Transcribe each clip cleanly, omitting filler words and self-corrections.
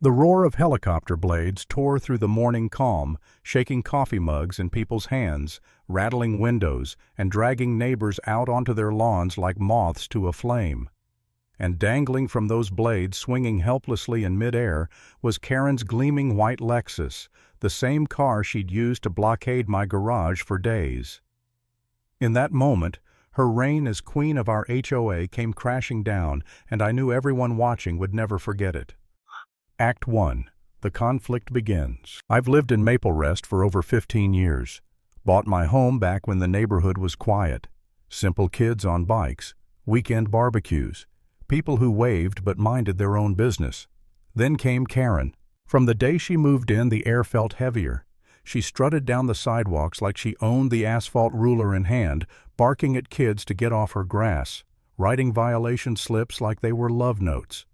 The roar of helicopter blades tore through the morning calm, shaking coffee mugs in people's hands, rattling windows, and dragging neighbors out onto their lawns like moths to a flame. And dangling from those blades, swinging helplessly in midair, was Karen's gleaming white Lexus, the same car she'd used to blockade my garage for days. In that moment, her reign as queen of our HOA came crashing down, and I knew everyone watching would never forget it. Act 1. The conflict begins. I've lived in Maple Rest for over 15 years. Bought my home back when the neighborhood was quiet. Simple kids on bikes, weekend barbecues, people who waved but minded their own business. Then came Karen. From the day she moved in, the air felt heavier. She strutted down the sidewalks like she owned the asphalt ruler in hand, barking at kids to get off her grass, writing violation slips like they were love notes.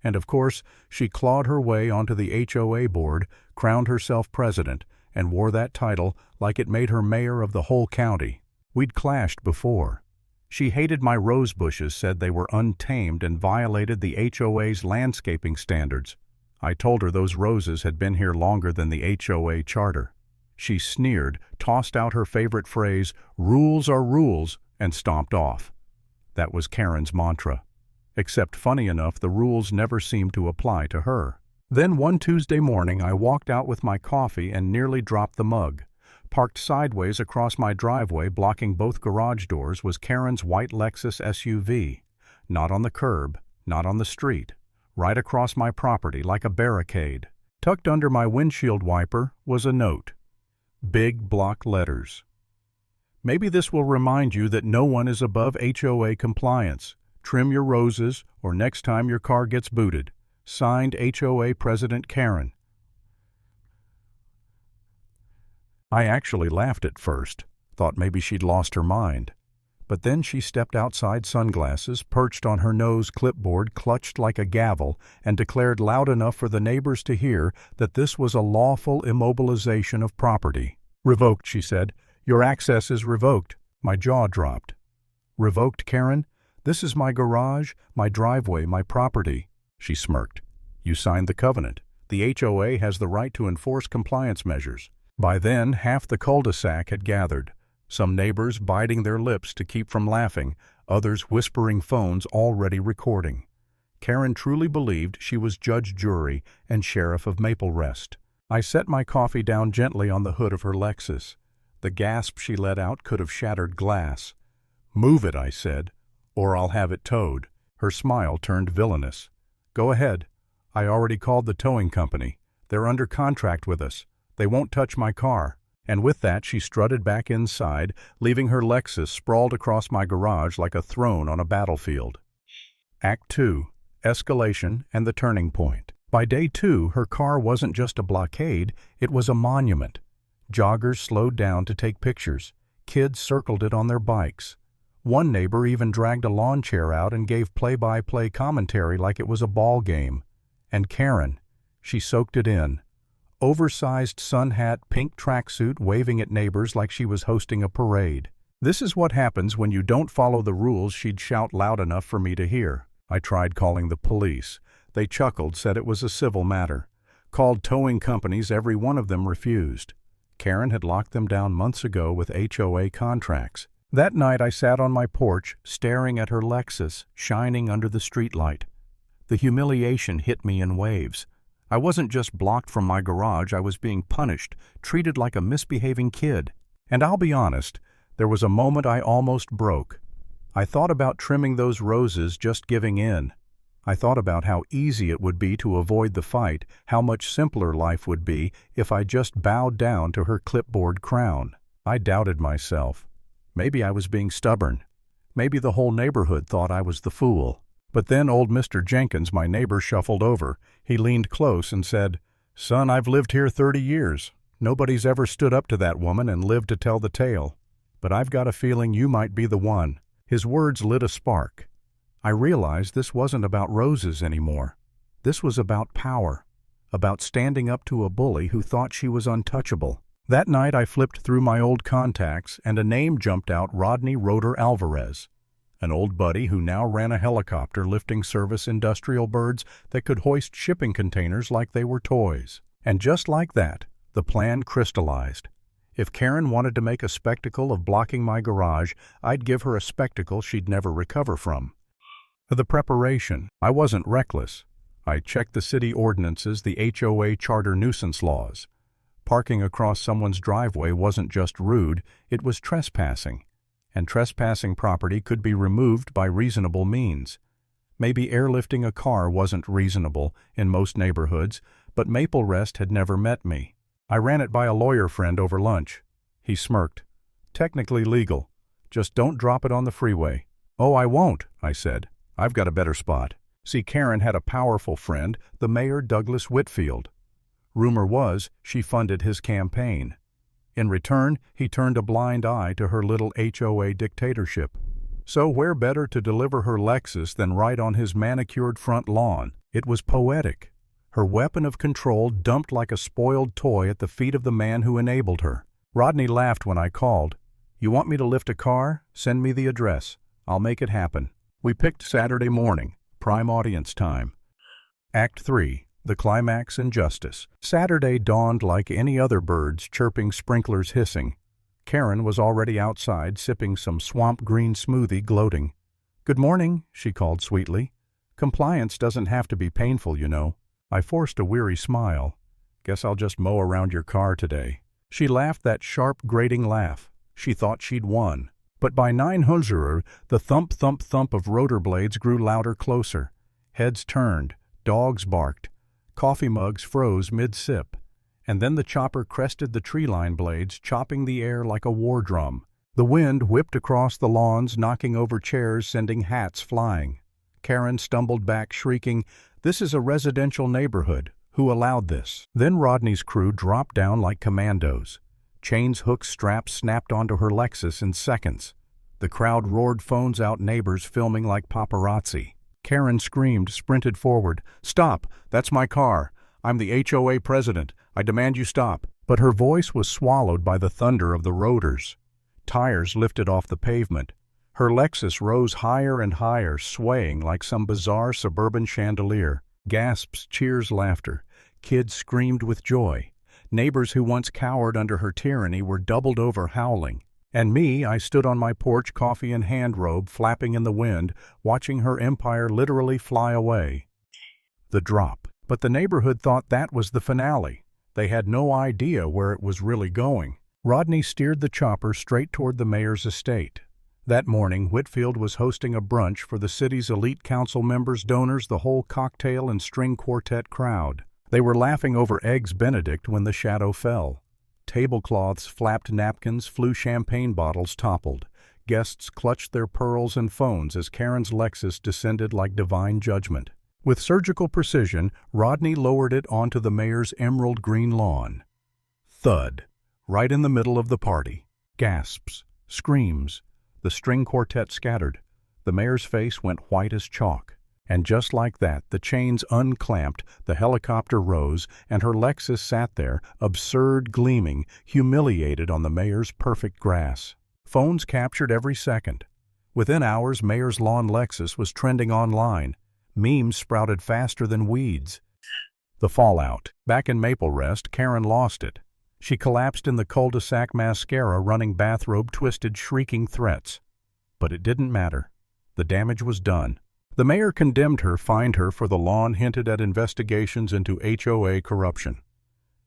And of course, she clawed her way onto the HOA board, crowned herself president, and wore that title like it made her mayor of the whole county. We'd clashed before. She hated my rose bushes, said they were untamed and violated the HOA's landscaping standards. I told her those roses had been here longer than the HOA charter. She sneered, tossed out her favorite phrase, "Rules are rules," and stomped off. That was Karen's mantra. Except, funny enough, the rules never seemed to apply to her. Then one Tuesday morning I walked out with my coffee and nearly dropped the mug. Parked sideways across my driveway, blocking both garage doors, was Karen's white Lexus SUV. Not on the curb, not on the street. Right across my property like a barricade. Tucked under my windshield wiper was a note. Big block letters. Maybe this will remind you that no one is above HOA compliance. Trim your roses, or next time your car gets booted. Signed, HOA President Karen. I actually laughed at first, thought maybe she'd lost her mind. But then she stepped outside, sunglasses perched on her nose, clipboard clutched like a gavel, and declared loud enough for the neighbors to hear that this was a lawful immobilization of property. "Revoked," she said. "Your access is revoked." My jaw dropped. "Revoked, Karen? This is my garage, my driveway, my property." She smirked. "You signed the covenant. The HOA has the right to enforce compliance measures." By then, half the cul-de-sac had gathered. Some neighbors biting their lips to keep from laughing, others whispering, phones already recording. Karen truly believed she was judge, jury, and sheriff of Maple Rest. I set my coffee down gently on the hood of her Lexus. The gasp she let out could have shattered glass. "Move it," I said, "or I'll have it towed." Her smile turned villainous. "Go ahead. I already called the towing company. They're under contract with us. They won't touch my car." And with that, she strutted back inside, leaving her Lexus sprawled across my garage like a throne on a battlefield. Act 2. Escalation and the turning point. By day 2, her car wasn't just a blockade, it was a monument. Joggers slowed down to take pictures. Kids circled it on their bikes. One neighbor even dragged a lawn chair out and gave play-by-play commentary like it was a ball game. And Karen, she soaked it in. Oversized sun hat, pink tracksuit, waving at neighbors like she was hosting a parade. "This is what happens when you don't follow the rules," she'd shout loud enough for me to hear. I tried calling the police. They chuckled, said it was a civil matter. Called towing companies, every one of them refused. Karen had locked them down months ago with HOA contracts. That night I sat on my porch, staring at her Lexus, shining under the streetlight. The humiliation hit me in waves. I wasn't just blocked from my garage, I was being punished, treated like a misbehaving kid. And I'll be honest, there was a moment I almost broke. I thought about trimming those roses, just giving in. I thought about how easy it would be to avoid the fight, how much simpler life would be if I just bowed down to her clipboard crown. I doubted myself. Maybe I was being stubborn. Maybe the whole neighborhood thought I was the fool. But then old Mr. Jenkins, my neighbor, shuffled over. He leaned close and said, "Son, I've lived here 30 years. Nobody's ever stood up to that woman and lived to tell the tale. But I've got a feeling you might be the one." His words lit a spark. I realized this wasn't about roses anymore. This was about power, about standing up to a bully who thought she was untouchable. That night I flipped through my old contacts and a name jumped out: Rodney Roeder Alvarez. an old buddy who now ran a helicopter lifting service industrial birds that could hoist shipping containers like they were toys. And just like that, the plan crystallized. If Karen wanted to make a spectacle of blocking my garage, I'd give her a spectacle she'd never recover from. The preparation. I wasn't reckless. I checked the city ordinances, the HOA charter nuisance laws. Parking across someone's driveway wasn't just rude, it was trespassing. And trespassing property could be removed by reasonable means. Maybe airlifting a car wasn't reasonable in most neighborhoods, but Maple Rest had never met me. I ran it by a lawyer friend over lunch. He smirked. Technically legal. Just don't drop it on the freeway. Oh, I won't, I said. I've got a better spot. See, Karen had a powerful friend, the mayor Douglas Whitfield. Rumor was she funded his campaign. In return, he turned a blind eye to her little HOA dictatorship. So where better to deliver her Lexus than right on his manicured front lawn? It was poetic. Her weapon of control dumped like a spoiled toy at the feet of the man who enabled her. Rodney laughed when I called. You want me to lift a car? Send me the address. I'll make it happen. We picked Saturday morning, prime audience time. Act 3. The climax and justice. Saturday dawned like any other birds chirping, sprinklers hissing. Karen was already outside sipping some swamp green smoothie, gloating. Good morning, she called sweetly. Compliance doesn't have to be painful, you know. I forced a weary smile. Guess I'll just mow around your car today. She laughed that sharp, grating laugh. She thought she'd won. But by 900, the thump, thump, thump of rotor blades grew louder, closer. Heads turned. Dogs barked. Coffee mugs froze mid-sip. And then the chopper crested the tree-line blades, chopping the air like a war drum. The wind whipped across the lawns, knocking over chairs, sending hats flying. Karen stumbled back, shrieking, "This is a residential neighborhood. Who allowed this?" Then Rodney's crew dropped down like commandos. Chains, hooks, straps snapped onto her Lexus in seconds. The crowd roared, phones out, neighbors filming like paparazzi. Karen screamed, sprinted forward. "Stop! That's my car. I'm the HOA president. I demand you stop." But her voice was swallowed by the thunder of the rotors. Tires lifted off the pavement. Her Lexus rose higher and higher, swaying like some bizarre suburban chandelier. Gasps, cheers, laughter. Kids screamed with joy. Neighbors who once cowered under her tyranny were doubled over, howling. And me, I stood on my porch, coffee in hand robe, flapping in the wind, watching her empire literally fly away. The drop. But the neighborhood thought that was the finale. They had no idea where it was really going. Rodney steered the chopper straight toward the mayor's estate. That morning, Whitfield was hosting a brunch for the city's elite council members, donors, the whole cocktail and string quartet crowd. They were laughing over Eggs Benedict when the shadow fell. Tablecloths flapped, napkins flew, champagne bottles toppled. Guests clutched their pearls and phones as Karen's Lexus descended like divine judgment. With surgical precision, Rodney lowered it onto the mayor's emerald green lawn. Thud. Right in the middle of the party. Gasps. Screams. The string quartet scattered. The mayor's face went white as chalk. And just like that, the chains unclamped, the helicopter rose, and her Lexus sat there, absurd, gleaming, humiliated on the mayor's perfect grass. Phones captured every second. Within hours, Mayor's Lawn Lexus was trending online. Memes sprouted faster than weeds. The fallout. Back in Maple Rest, Karen lost it. She collapsed in the cul-de-sac, mascara running, bathrobe twisted, shrieking threats. But it didn't matter. The damage was done. The mayor condemned her, fined her for the lawn, hinted at investigations into HOA corruption.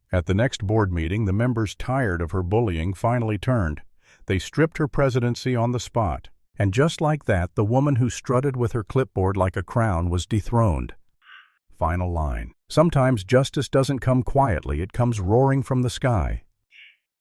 At the next board meeting, the members, tired of her bullying, finally turned. They stripped her presidency on the spot. And just like that, the woman who strutted with her clipboard like a crown was dethroned. Final line. Sometimes justice doesn't come quietly, it comes roaring from the sky.